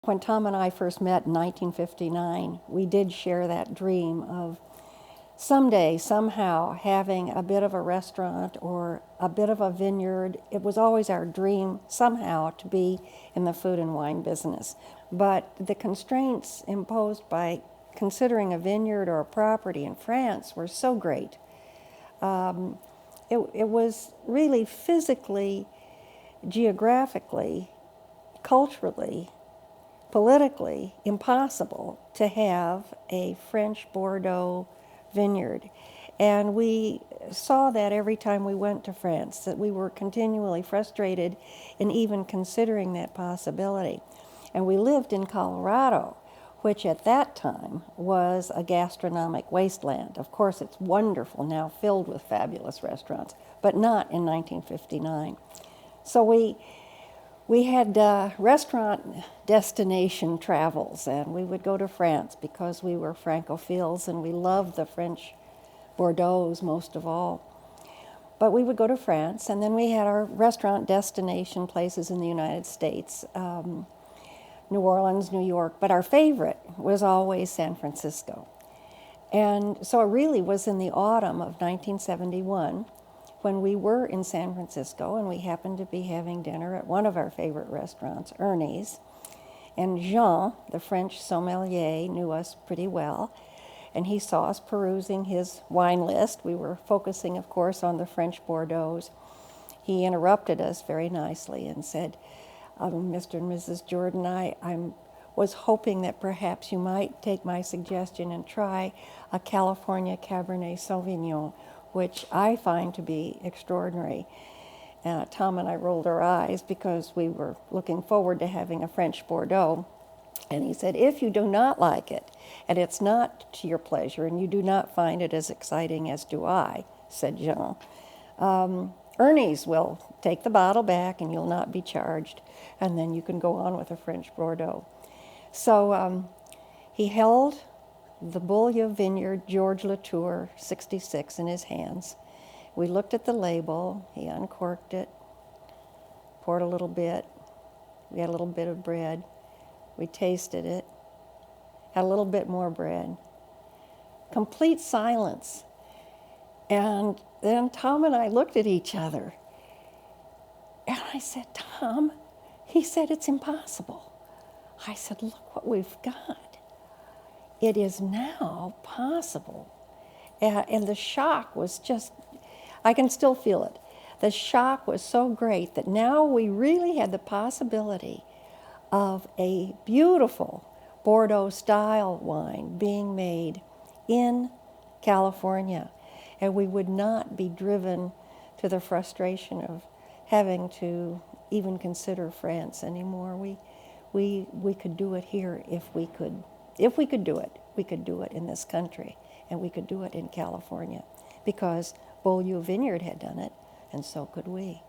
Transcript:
when Tom and I first met in 1959, we did share that dream of someday, somehow, having a bit of a restaurant or a bit of a vineyard. It was always our dream somehow to be in the food and wine business. But the constraints imposed by considering a vineyard or a property in France were so great. It was really physically, geographically, culturally, politically impossible to have a French Bordeaux vineyard. And we saw that every time we went to France, that we were continually frustrated in even considering that possibility. And we lived in Colorado, which at that time was a gastronomic wasteland. Of course, it's wonderful now, filled with fabulous restaurants, but not in 1959. So we had restaurant destination travels, and we would go to France because we were Francophiles and we loved the French Bordeaux most of all. But we would go to France, and then we had our restaurant destination places in the United States, New Orleans, New York, but our favorite was always San Francisco. And so it really was in the autumn of 1971 when we were in San Francisco, and we happened to be having dinner at one of our favorite restaurants, Ernie's. And Jean, the French sommelier, knew us pretty well, and he saw us perusing his wine list. We were focusing, of course, on the French Bordeaux. He interrupted us very nicely and said, Mr. and Mrs. Jordan, I was hoping that perhaps you might take my suggestion and try a California Cabernet Sauvignon, which I find to be extraordinary. Tom and I rolled our eyes because we were looking forward to having a French Bordeaux. And he said, if you do not like it, and it's not to your pleasure, and you do not find it as exciting as do I, said Jean, Ernie's will take the bottle back and you'll not be charged, and then you can go on with a French Bordeaux. So he held the Beaulieu Vineyard George Latour 66 in his hands. We looked at the label, he uncorked it, poured a little bit, we had a little bit of bread, we tasted it, had a little bit more bread. Complete silence. And then Tom and I looked at each other. And I said, Tom, he said, it's impossible. I said, look what we've got. It is now possible. And the shock was just, I can still feel it. The shock was so great that now we really had the possibility of a beautiful Bordeaux-style wine being made in California. And we would not be driven to the frustration of having to even consider France anymore. We could do it here if we could do it. We could do it in this country, and we could do it in California because Beaulieu Vineyard had done it, and so could we.